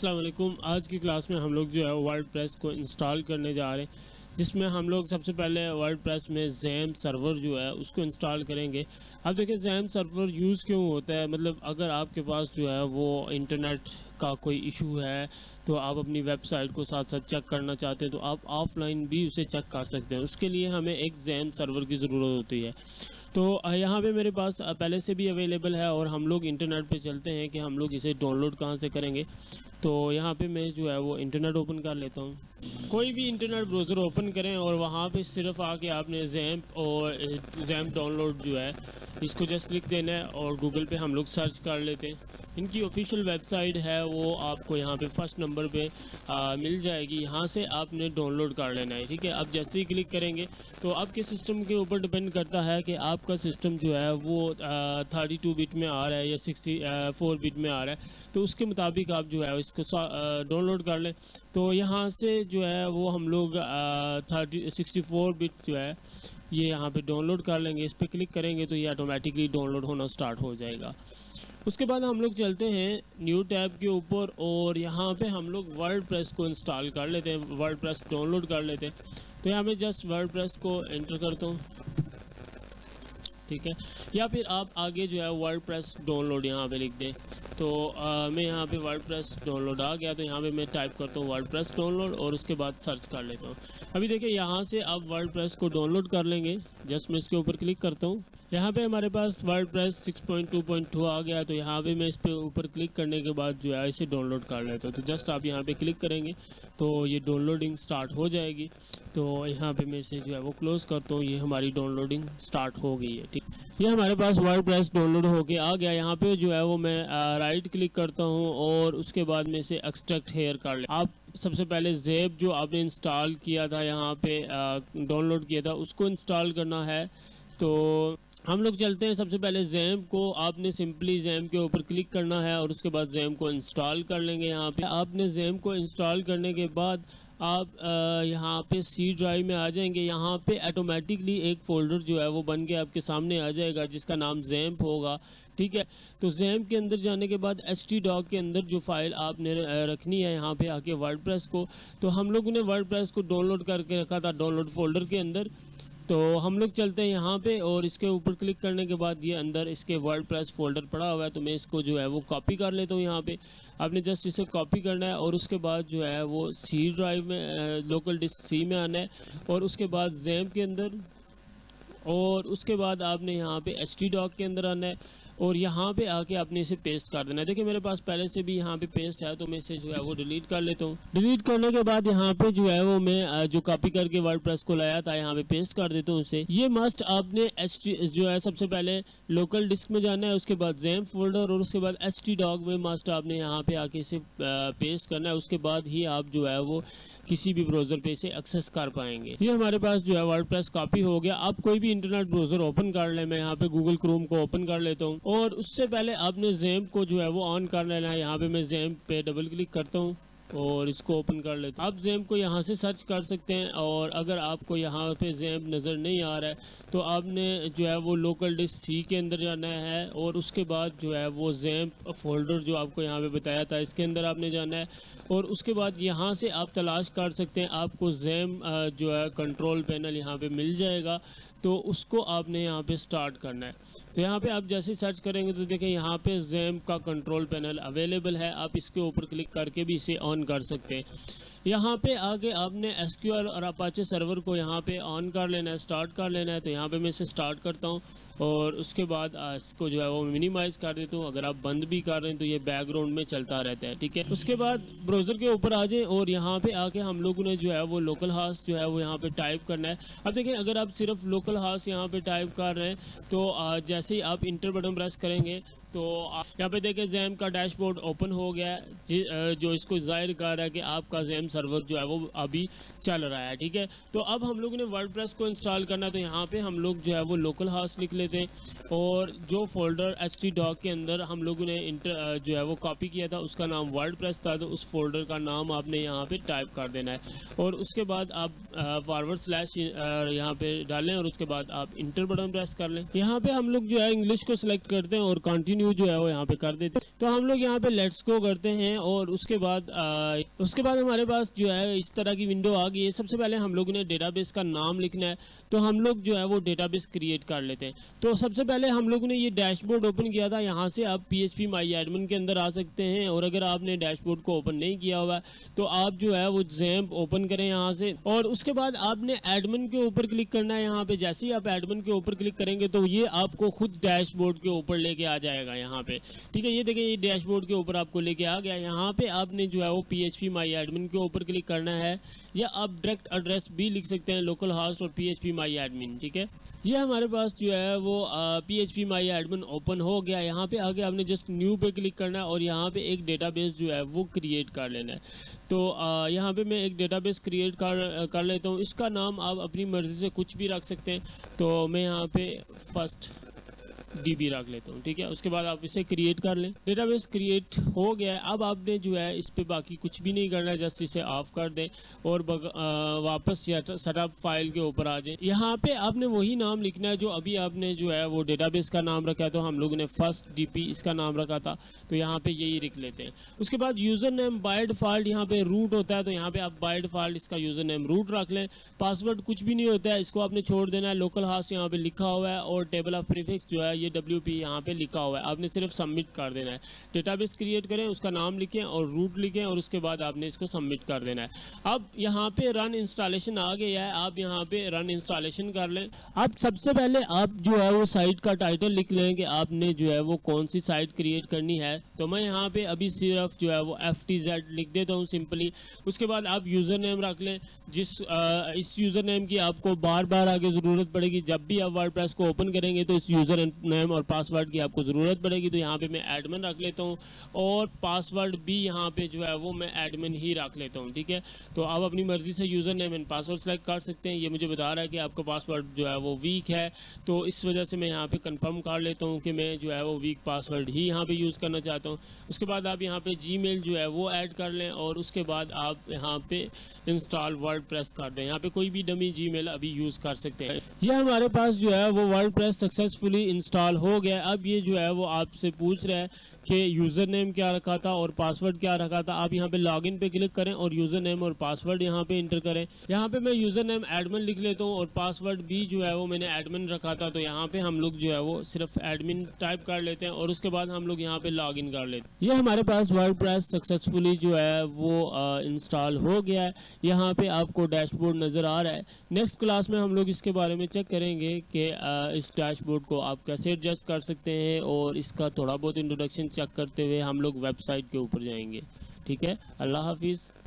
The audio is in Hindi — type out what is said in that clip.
अस्सलाम वालेकुम। आज की क्लास में हम लोग जो है वर्डप्रेस को इंस्टॉल करने जा रहे हैं, जिसमें हम लोग सबसे पहले वर्डप्रेस में ज़ैम्प सर्वर जो है उसको इंस्टॉल करेंगे। अब देखिए ज़ैम्प सर्वर यूज़ क्यों होता है, मतलब अगर आपके पास जो है वो इंटरनेट का कोई इशू है तो आप अपनी वेबसाइट को साथ साथ चेक करना चाहते हैं तो आप ऑफलाइन भी उसे चेक कर सकते हैं। उसके लिए हमें एक ज़ैम्प सर्वर की ज़रूरत होती है। तो यहाँ पे मेरे पास पहले से भी अवेलेबल है और हम लोग इंटरनेट पे चलते हैं कि हम लोग इसे डाउनलोड कहाँ से करेंगे। तो यहाँ पे मैं जो है वो इंटरनेट ओपन कर लेता हूँ। कोई भी इंटरनेट ब्राउज़र ओपन करें और वहाँ पे सिर्फ आके आपने ज़ैम्प और ज़ैम्प डाउनलोड जो है इसको जस्ट लिख देना है और गूगल पे हम लोग सर्च कर लेते हैं। इनकी ऑफिशियल वेबसाइट है वो आपको यहाँ पे फर्स्ट नंबर पे मिल जाएगी। यहाँ से आपने डाउनलोड कर लेना है, ठीक है। अब जैसे ही क्लिक करेंगे तो आपके सिस्टम के ऊपर डिपेंड करता है कि आपका सिस्टम जो है वो 32 बिट में आ रहा है या 64 बिट में आ रहा है, तो उसके मुताबिक आप जो है इसको डाउनलोड कर लें। तो यहाँ से जो है वो हम लोग 64 बिट जो है ये यहाँ पे डाउनलोड कर लेंगे। इस पर क्लिक करेंगे तो ये ऑटोमेटिकली डाउनलोड होना स्टार्ट हो जाएगा। उसके बाद हम लोग चलते हैं न्यू टैब के ऊपर और यहाँ पे हम लोग वर्डप्रेस को इंस्टॉल कर लेते हैं, वर्डप्रेस डाउनलोड कर लेते हैं। तो यहाँ पे जस्ट वर्डप्रेस को एंटर करता हूँ, ठीक है। या फिर आप आगे जो है वर्डप्रेस डाउनलोड यहाँ पे लिख दें। तो मैं यहाँ पे वर्डप्रेस डाउनलोड आ गया, तो यहाँ पे मैं टाइप करता हूँ वर्डप्रेस डाउनलोड और उसके बाद सर्च कर लेता हूँ। अभी देखिए यहाँ से आप वर्डप्रेस को डाउनलोड कर लेंगे। जस्ट मैं इसके ऊपर क्लिक करता हूँ। यहाँ पे हमारे पास वर्डप्रेस 6.2.2 आ गया, तो यहाँ पे मैं इस पे ऊपर क्लिक करने के बाद जो है इसे डाउनलोड कर लेता हूँ। तो जस्ट आप यहाँ पे क्लिक करेंगे तो ये डाउनलोडिंग स्टार्ट हो जाएगी। तो यहाँ पे मैं इसे जो है वो क्लोज़ करता हूँ। ये हमारी डाउनलोडिंग स्टार्ट हो गई है, ठीक। ये हमारे पास वर्डप्रेस डाउनलोड होके आ गया। यहाँ पे जो है वो मैं राइट क्लिक करता हूँ और उसके बाद में इसे एक्सट्रैक्ट हेयर कर ले। आप सबसे पहले ज़ैम्प जो आपने इंस्टॉल किया था यहाँ पे डाउनलोड किया था उसको इंस्टॉल करना है। तो हम लोग चलते हैं। सबसे पहले ज़ैम्प को आपने सिंपली ज़ैम्प के ऊपर क्लिक करना है और उसके बाद ज़ैम्प को इंस्टॉल कर लेंगे। यहाँ पे आपने ज़ैम्प को इंस्टॉल करने के बाद आप यहाँ पे सी ड्राइव में आ जाएंगे। यहाँ पे ऑटोमेटिकली एक फ़ोल्डर जो है वो बन के आपके सामने आ जाएगा जिसका नाम ज़ैम्प होगा, ठीक है। तो ज़ैम्प के अंदर जाने के बाद htdoc के अंदर जो फाइल आपने रखनी है यहाँ पे आके वर्डप्रेस को, तो हम लोगों ने वर्डप्रेस को डाउनलोड करके रखा था डाउनलोड फोल्डर के अंदर। तो हम लोग चलते हैं यहाँ पे और इसके ऊपर क्लिक करने के बाद ये अंदर इसके वर्डप्रेस फोल्डर पड़ा हुआ है, तो मैं इसको जो है वो कॉपी कर लेता हूँ। यहाँ पे आपने जस्ट इसे कॉपी करना है और उसके बाद जो है वो सी ड्राइव में लोकल डिस्क सी में आना है और उसके बाद ज़ैम्प के अंदर और उसके बाद आपने यहाँ पे htdoc के अंदर आना है और यहाँ पे आके आपने इसे पेस्ट कर देना है। देखिए मेरे पास पहले से भी यहाँ पे पेस्ट है, तो मैं इसे जो है वो डिलीट कर लेता हूँ। डिलीट करने के बाद यहाँ पे जो है वो मैं जो कॉपी करके वर्डप्रेस को लाया था यहाँ पे पेस्ट कर देता हूँ उसे। ये मस्ट आपने जो है सबसे पहले लोकल डिस्क में जाना है, उसके बाद ज़ैम्प फोल्डर और उसके बाद htdoc में मस्ट आपने यहाँ पे आके इसे पेस्ट करना है। उसके बाद ही आप जो है वो किसी भी ब्राउज़र पे इसे एक्सेस कर पाएंगे। ये हमारे पास जो है वर्डप्रेस कॉपी हो गया। आप कोई भी इंटरनेट ब्राउज़र ओपन कर लें। मैं यहाँ पे गूगल क्रोम को ओपन कर लेता हूँ और उससे पहले आपने ज़ैम्प को जो है वो ऑन कर लेना है। यहाँ पे मैं ज़ैम्प पे डबल क्लिक करता हूँ और इसको ओपन कर लेते हैं। आप ज़ैम्प को यहाँ से सर्च कर सकते हैं और अगर आपको यहाँ पे ज़ैम्प नज़र नहीं आ रहा है तो आपने जो है वो लोकल डिस्क सी के अंदर जाना है और उसके बाद जो है वो ज़ैम्प फोल्डर जो आपको यहाँ पे बताया था इसके अंदर आपने जाना है और उसके बाद यहाँ से आप तलाश कर सकते हैं। आपको ज़ैम्प जो है कंट्रोल पैनल यहाँ पे मिल जाएगा, तो उसको आपने यहाँ पे स्टार्ट करना है। तो यहाँ पे आप जैसे सर्च करेंगे तो देखें यहाँ पे ज़ैम्प का कंट्रोल पैनल अवेलेबल है। आप इसके ऊपर क्लिक करके भी इसे ऑन कर सकते हैं। यहाँ पे आगे आपने SQL और अपाचे सर्वर को यहाँ पे ऑन कर लेना है, स्टार्ट कर लेना है। तो यहाँ पे मैं इसे स्टार्ट करता हूँ और उसके बाद इसको जो है वो मिनिमाइज़ कर देता हूँ। अगर आप बंद भी कर रहे हैं तो ये बैकग्राउंड में चलता रहता है, ठीक है। उसके बाद ब्राउज़र के ऊपर आ जाएं और यहाँ पे आके हम लोगों ने जो है वो लोकल हाउस जो है वो यहाँ पे टाइप करना है। अब देखें अगर आप सिर्फ लोकल हाउस यहाँ पे टाइप कर रहे हैं तो जैसे ही आप इंटर बटन प्रेस करेंगे तो यहाँ पे देखें ज़ैम्प का डैशबोर्ड ओपन हो गया है, जो इसको ज़ाहिर कर रहा है कि आपका ज़ैम्प सर्वर जो है वो अभी चल रहा है, ठीक है। तो अब हम लोगों ने वर्डप्रेस को इंस्टॉल करना है, तो यहाँ पे हम लोग जो है वो लोकल हाउस लिख लेते हैं और जो फोल्डर htdoc के अंदर हम लोगों ने जो है वो कॉपी किया था उसका नाम वर्डप्रेस था, तो उस फोल्डर का नाम आपने यहाँ पे टाइप कर देना है और उसके बाद आप // यहाँ पे डालें और उसके बाद आप इंटर बटन प्रेस कर लें। यहाँ पे हम लोग जो है इंग्लिश को सिलेक्ट करते हैं और कंटिन्यू कंटिन्यू जो है वो यहाँ पे कर देते हैं। तो हम लोग यहाँ पे लेट्स गो करते हैं और उसके बाद हमारे पास जो है इस तरह की विंडो आ गई है। सबसे पहले हम लोग ने डेटाबेस का नाम लिखना है, तो हम लोग जो है वो डेटाबेस क्रिएट कर लेते हैं। तो सबसे पहले हम लोग ने ये डैशबोर्ड ओपन किया था, यहाँ से आप PHP माई एडमिन के अंदर आ सकते हैं। और अगर आपने डैशबोर्ड को ओपन नहीं किया हुआ तो आप जो है वो XAMPP ओपन करें यहाँ से, और उसके बाद आपने एडमिन के ऊपर क्लिक करना है। यहाँ पे जैसे ही आप एडमिन के ऊपर क्लिक करेंगे तो ये आपको खुद डैशबोर्ड के ऊपर लेके आ जाएगा यहाँ पे, ठीक है। ये देखें, ये डैशबोर्ड के ऊपर आपको लेके आ गया। यहाँ पे आपने जो है वो PHP माई एडमिन के ऊपर क्लिक करना है, या आप डायरेक्ट एड्रेस भी लिख सकते हैं, लोकल होस्ट और PHP माई एडमिन, ठीक है। ये हमारे पास जो है वो PHP माई एडमिन ओपन हो गया। यहाँ पे आगे आपने जस्ट न्यू पे क्लिक करना है और यहाँ पे एक डेटाबेस जो है वो क्रिएट कर लेना है। तो यहाँ पे मैं एक डेटाबेस क्रिएट कर लेता हूँ। इसका नाम आप अपनी मर्ज़ी से कुछ भी रख सकते हैं, तो मैं यहाँ पे फर्स्ट DB रख लेता हूँ, ठीक है। उसके बाद आप इसे क्रिएट कर लें। डेटाबेस क्रिएट हो गया है। अब आपने जो है इस पे बाकी कुछ भी नहीं करना है, जस्ट इसे ऑफ कर दें और वापस सेटअप फाइल के ऊपर आ जाए। यहाँ पे आपने वही नाम लिखना है जो अभी आपने जो है वो डेटाबेस का नाम रखा है। तो हम लोगों ने फर्स्ट DP इसका नाम रखा था, तो यहाँ पे यही लिख लेते हैं। उसके बाद यूज़र नेम बाय डिफ़ॉल्ट यहाँ पे रूट होता है, तो यहाँ पे आप बाय डिफ़ॉल्ट इसका यूज़र नेम रूट रख लें। पासवर्ड कुछ भी नहीं होता है, इसको आपने छोड़ देना है। लोकल होस्ट यहाँ पे लिखा हुआ है और टेबल ऑफ प्रीफिक्स जो है ये WP यहाँ पे लिखा हुआ है, आपने सिर्फ सबमिट कर देना है। डेटाबेस क्रिएट करें, उसका नाम लिखें और रूट लिखें और उसके बाद आपने इसको सबमिट कर देना है। अब यहाँ पे रन इंस्टॉलेशन आ गया है, आप यहाँ पे रन इंस्टॉलेशन कर लें। अब सबसे पहले आप जो है वो साइट का टाइटल लिख लें कि आपने जो है वो कौन सी साइट क्रिएट करनी है। तो मैं यहाँ पे अभी सिर्फ जो है वो FTZ लिख देता हूँ सिंपली। उसके बाद आप यूज़र नेम रख लें, इस यूज़र नेम की आपको बार बार आगे ज़रूरत पड़ेगी। जब भी आप वर्डप्रेस को ओपन करेंगे तो इस यूज़र नेम और पासवर्ड की आपको ज़रूरत पड़ेगी। तो यहाँ पे मैं एडमिन रख लेता हूँ और पासवर्ड भी यहाँ पे जो है वो मैं एडमिन ही रख लेता हूँ, ठीक है। तो आप अपनी मर्ज़ी से user name and password select कर सकते हैं। ये मुझे बता रहा है कि आपका पासवर्ड जो है वो वीक है, तो इस वजह से मैं यहाँ पे कंफर्म कर लेता हूँ कि मैं जो है वो वीक पासवर्ड ही यहाँ पे यूज़ करना चाहता हूँ। उसके बाद आप यहाँ पे Gmail जो है वो ऐड कर लें और उसके बाद आप यहाँ पे इंस्टॉल वर्डप्रेस कर दें। यहाँ पे कोई भी डमी Gmail अभी यूज़ कर सकते हैं। ये हमारे पास जो है वो वर्डप्रेस सक्सेसफुली इंस्टॉल हो गया। अब ये जो है वो आपसे पूछ रहा है कि यूज़र नेम क्या रखा था और पासवर्ड क्या रखा था। आप यहाँ पे लॉगिन पे क्लिक करें और यूज़र नेम और पासवर्ड यहाँ पे इंटर करें। यहाँ पे मैं यूज़र नेम एडमिन लिख लेता हूँ और पासवर्ड भी जो है वो मैंने एडमिन रखा था, तो यहाँ पे हम लोग जो है वो सिर्फ एडमिन टाइप कर लेते हैं और उसके बाद हम लोग यहाँ पे लॉगिन कर लेते हैं। ये हमारे पास वर्डप्रेस सक्सेसफुली जो है वो इंस्टॉल हो गया है। यहाँ पे आपको डैशबोर्ड नज़र आ रहा है। नेक्स्ट क्लास में हम लोग इसके बारे में चेक करेंगे कि इस डैशबोर्ड को आप कैसे एडजस्ट कर सकते हैं और इसका थोड़ा बहुत इंट्रोडक्शन चेक करते हुए हम लोग वेबसाइट के ऊपर जाएंगे, ठीक है। अल्लाह हाफिज़।